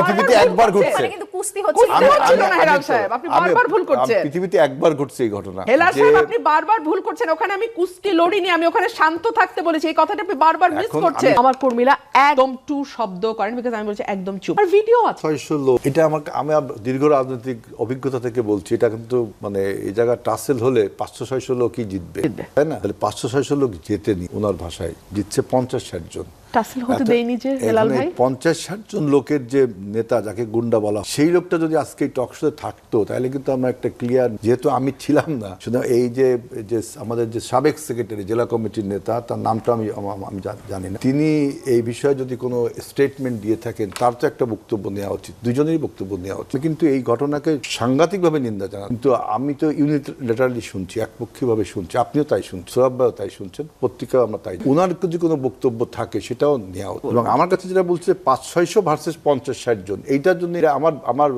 পৃথিবীতে একবার ঘটছে, কিন্তু কুস্তি হচ্ছে না হেলাল সাহেব, আপনি বারবার ভুল করছেন। পৃথিবীতে একবার ঘটছে এই ঘটনা। হেলাল সাহেব আপনি বারবার ভুল করছেন। ওখানে আমি কুস্তি লড়িনি, আমি ওখানে শান্ত থাকতে বলেছি। এই কথাটা আপনি বারবার মিস করছেন। আমার কর্মীরা একদম টু শব্দ করেন, বিকজ আমি বলছি একদম চুপ। আর ভিডিও আছে 600 লোক। এটা আমি দীর্ঘ রাজনৈতিক অভিজ্ঞতা থেকে বলছি, এটা কিন্তু মানে এই জায়গা টাসেল হলে 500-600 লোকই জিতবে, তাই না? তাহলে 500-600 লোক জেতেনি, ওনার ভাষায় জিতছে 50-60 জন। টাসেল হতে দেয়নি যে হেলাল ভাই। 50-60 জন লোকের যে নেতা, যাকে গুন্ডা বলা, সেই লোকটা যদি আজকে এই টক শোতে থাকতো, তাহলে কিন্তু আমরা একটা ক্লিয়ার, যেহেতু আমি ছিলাম না, শুধু এই যে আমাদের যে সাবেক সেক্রেটারি, জেলা কমিটির নেতা, তার নামটা আমি জানি না, তিনি এই বিষয়ে যদি কোনো স্টেটমেন্ট দিয়ে থাকেন, তার তো একটা বক্তব্য নেওয়া উচিত, দুজনেরই বক্তব্য নেওয়া উচিত। কিন্তু এই ঘটনাকে সাংঘাতিকভাবে নিন্দা জানান, কিন্তু আমি তো ইউনিলেটারালি শুনছি, একপক্ষীয়ভাবে শুনছি, আপনিও তাই শুনছেন, সোহাব ভাইও তাই শুনছেন, পত্রিকাও আমরা তাই। ওনার যদি কোনো বক্তব্য থাকে সেটাও নেওয়া উচিত। এবং আমার কাছে যেটা বলছে 500-600 ভার্সেস 50-60 জন, এইটার জন্য আমার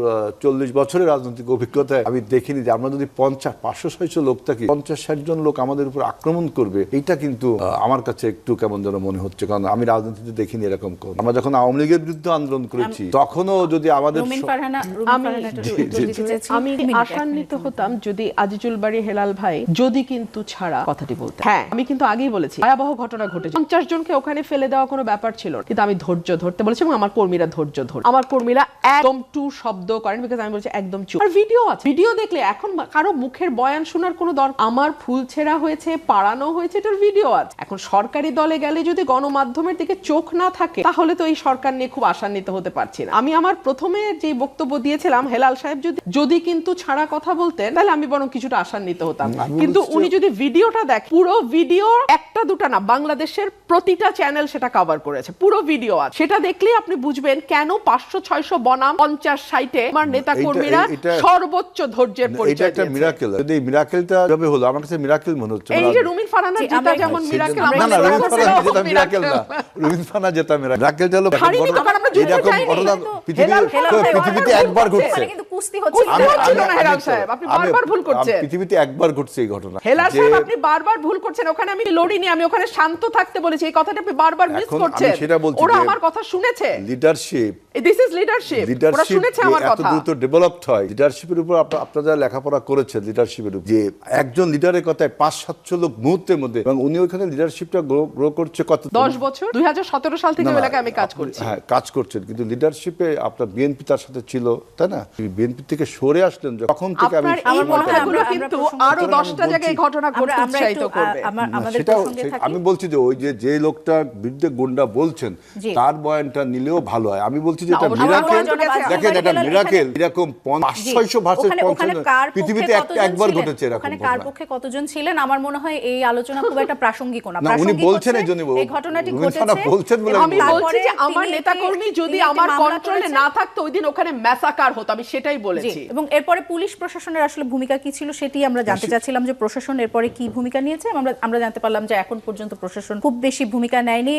40 বছরের রাজনৈতিক অভিজ্ঞতায় আমি দেখিনি যে আমরা যদি 500-600 লোক থাকি, 50-60 জন লোক আমাদের উপর আক্রমণ করবে, এইটা কিন্তু আমার কাছে একটু কেমন যেন মনে হচ্ছে। কারণ আমি রাজনীতিতে দেখিনি এরকম কোন। আমরা যখন আওয়ামী লীগের বিরুদ্ধে আন্দোলন করেছি, তখনও যদি আমাদের আমি আশান্বিত হতাম যদি আজিজুল বাড়ি হেলাল ভাই যদি কিন্তু ছাড়া কথাটি বলতেন। হ্যাঁ, আমি কিন্তু আগেই বলেছি ভয়াবহ ঘটনা ঘটেছে, 50 জনকে ওখানে ফেলে দেওয়া কোনো ব্যাপার ছিল, কিন্তু আমি ধৈর্য ধরতে বলেছি এবং আমার কর্মীরা ধৈর্য ধরে, আমার কর্মীরা একদম টু শব্দ করেন, বিকজ আমি বলছি একদম চুপ। আর ভিডিও আছে, ভিডিও দেখলে এখন কারো মুখের বয়ান শোনার কোনো দরকার, আমার ফুল ছেঁড়া হয়েছে, পাড়ানো হয়েছে, এটার ভিডিও আছে। এখন সরকারি দলে গেলে যদি গণমাধ্যমের দিকে চোখ না থাকে, তাহলে তো এই সরকার নিয়ে খুব আশান্বিত হতে পারছি না। আমি আমার প্রথমে যে বক্তব্য দিয়েছিলাম, হেলাল সাহেব যদি কিন্তু ছাড়া কথা বলতেন, তাহলে আমি বরং কিছুটা আশান্বিত হতাম। কিন্তু উনি যদি ভিডিওটা দেখেন, পুরো ভিডিও, একটা দুটা না, বাংলাদেশের প্রতিটা চ্যানেল সেটা কভার করেছে, পুরো ভিডিও আছে। সেটা দেখলেই আপনি বুঝবেন কেন 500-600 বনাম 50-60-এ আমার নেতা কর্মীরা সর্বোচ্চ ধৈর্যের পরিচয় দিয়েছে। এটা একটা মিরাকেল। যদি এই মিরাকেলটা কিভাবে হলো, আমার কাছে মিরাকেল মনে হচ্ছে। এই যে রুমিন ফারহানার জেতা যেমন মিরাকেল, না না, রুমিন ফারহানা জেতা মিরাকেল না, রুমিন ফারহানা জেতা মিরাকেল। মিরাকেলটা হলো এরকম ঘটনা পৃথিবীতে একবার ঘটছে, কিন্তু কুস্তি হচ্ছে না হেলাল সাহেব, আপনি বারবার ভুল করছেন। পৃথিবীতে একবার ঘটছে এই ঘটনা। হেলাল সাহেব আপনি বারবার ভুল করছেন। ওখানে আমি লড়িনি, আমি ওখানে শান্ত থাকতে বলেছি। এই কথাটা আপনি বারবার মিস করছেন। ওরা আমার কথা শুনেছে। Leadership, this is leadership. ওরা শুনেছে আমার কথা। এত দ্রুত ডেভেলপড হয় লিডারশিপের উপর। আপনারা যারা লেখাপড়া করেছেন লিডারশিপের উপর, যে একজন লিডারের কথায় 500-700 লোক মুহূর্তের মধ্যে, এবং উনি ওখানে লিডারশিপটা গ্রো করছে কত 10 বছর, 2017 সাল থেকে এলাকায় আমি কাজ করছি। হ্যাঁ, কাজ করছেন, কিন্তু লিডারশিপে আপনার বিএনপি তার সাথে ছিল, তাই না? বিএনপি থেকে সরে আসলেন যখন থেকে। আমি এই কথাগুলো কিন্তু আরো 10টা জায়গায় ঘটনা ঘটতে উৎসাহিত করবে। আমি বলছি যে ওই যে লোকটার বিরুদ্ধে গুন্ডা বলছেন, তার বয়ানটা নিলেও ভালো হয়। আমি বলছি যে এটা মিরাকেল। দেখেন, এটা মিরাকেল। এরকম 500-600 ভার্সেস 50 পৃথিবীতে একবার ঘটেছে এরকম। ওখানে কার পক্ষে কতজন ছিলেন, আমার মনে হয় এই আলোচনা খুব একটা প্রাসঙ্গিক না। উনি বলছেন এই জন্য এই ঘটনাটি ঘটেছে, বলছেন বলে আমি বলছি যে আমার নেতাকর্মী যদি আমার কন্ট্রোলে না থাকতো, ওই দিন ওখানে ম্যাসাকার হতো, আমি সেটাই বলেছি। এবং এরপরে পুলিশ প্রশাসনের আসলে ভূমিকা কি ছিল সেটি আমরা জানতে চাচ্ছিলাম, যে প্রশাসন এরপরে কি ভূমিকা নিয়েছে। আমরা জানতে পারলাম যে এখন পর্যন্ত প্রশাসন খুব বেশি ভূমিকা নেয়নি।